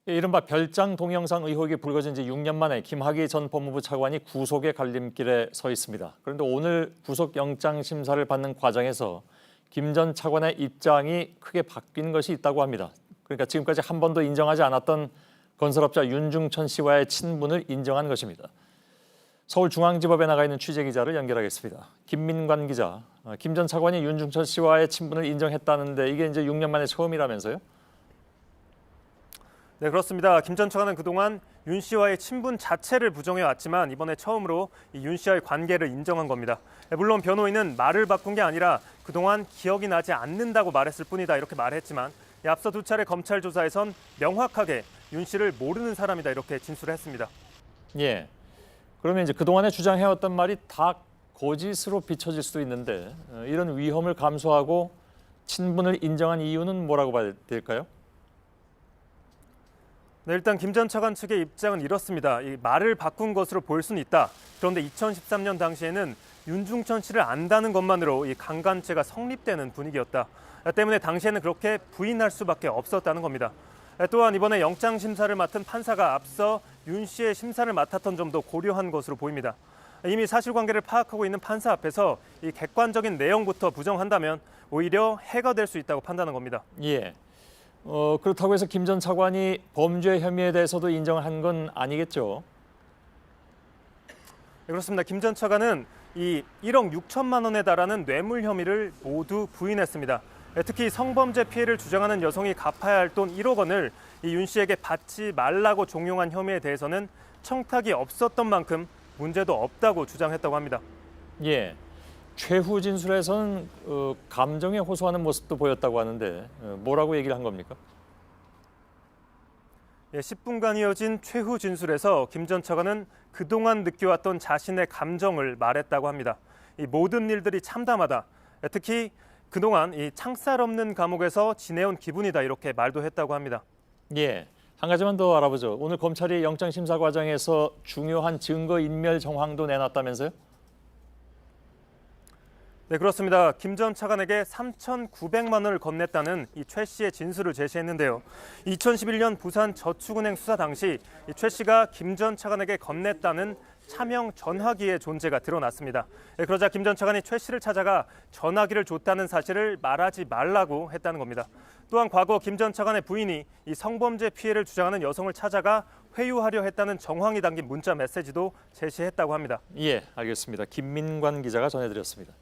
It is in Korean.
이른바 별장 동영상 의혹이 불거진 지 6년 만에 김학의 전 법무부 차관이 구속의 갈림길에 서 있습니다. 그런데 오늘 구속영장 심사를 받는 과정에서 김 전 차관의 입장이 크게 바뀐 것이 있다고 합니다. 그러니까 지금까지 한 번도 인정하지 않았던 건설업자 윤중천 씨와의 친분을 인정한 것입니다. 서울중앙지법에 나가 있는 취재기자를 연결하겠습니다. 김민관 기자, 김 전 차관이 윤중천 씨와의 친분을 인정했다는데 이게 이제 6년 만에 처음이라면서요? 네, 그렇습니다. 김 전 차관은 그동안 윤 씨와의 친분 자체를 부정해왔지만 이번에 처음으로 이 윤 씨와의 관계를 인정한 겁니다. 물론 변호인은 말을 바꾼 게 아니라 그동안 기억이 나지 않는다고 말했을 뿐이다 이렇게 말했지만 앞서 두 차례 검찰 조사에선 명확하게 윤 씨를 모르는 사람이다 이렇게 진술했습니다. 예. 그러면 이제 그동안에 주장해왔던 말이 다 거짓으로 비춰질 수도 있는데 이런 위험을 감수하고 친분을 인정한 이유는 뭐라고 봐야 될까요? 네, 일단 김 전 차관 측의 입장은 이렇습니다. 이 말을 바꾼 것으로 볼 수는 있다. 그런데 2013년 당시에는 윤중천 씨를 안다는 것만으로 이 강간죄가 성립되는 분위기였다. 때문에 당시에는 그렇게 부인할 수밖에 없었다는 겁니다. 또한 이번에 영장 심사를 맡은 판사가 앞서 윤 씨의 심사를 맡았던 점도 고려한 것으로 보입니다. 이미 사실관계를 파악하고 있는 판사 앞에서 이 객관적인 내용부터 부정한다면 오히려 해가 될 수 있다고 판단한 겁니다. 예. 그렇다고 해서 김 전 차관이 범죄 혐의에 대해서도 인정한 건 아니겠죠? 네, 그렇습니다. 김 전 차관은 이 1억 6천만 원에 달하는 뇌물 혐의를 모두 부인했습니다. 특히 성범죄 피해를 주장하는 여성이 갚아야 할 돈 1억 원을 이 윤 씨에게 받지 말라고 종용한 혐의에 대해서는 청탁이 없었던 만큼 문제도 없다고 주장했다고 합니다. 예. 최후 진술에서는 감정에 호소하는 모습도 보였다고 하는데 뭐라고 얘기를 한 겁니까? 10분간 이어진 최후 진술에서 김 전 차관은 그동안 느껴왔던 자신의 감정을 말했다고 합니다. 이 모든 일들이 참담하다. 특히 그동안 이 창살 없는 감옥에서 지내온 기분이다 이렇게 말도 했다고 합니다. 예. 한 가지만 더 알아보죠. 오늘 검찰이 영장 심사 과정에서 중요한 증거 인멸 정황도 내놨다면서요? 네, 그렇습니다. 김 전 차관에게 3,900만 원을 건넸다는 이 최 씨의 진술을 제시했는데요. 2011년 부산 저축은행 수사 당시 이 최 씨가 김 전 차관에게 건넸다는 차명 전화기의 존재가 드러났습니다. 그러자 김 전 차관이 최 씨를 찾아가 전화기를 줬다는 사실을 말하지 말라고 했다는 겁니다. 또한 과거 김 전 차관의 부인이 이 성범죄 피해를 주장하는 여성을 찾아가 회유하려 했다는 정황이 담긴 문자 메시지도 제시했다고 합니다. 예, 알겠습니다. 김민관 기자가 전해드렸습니다.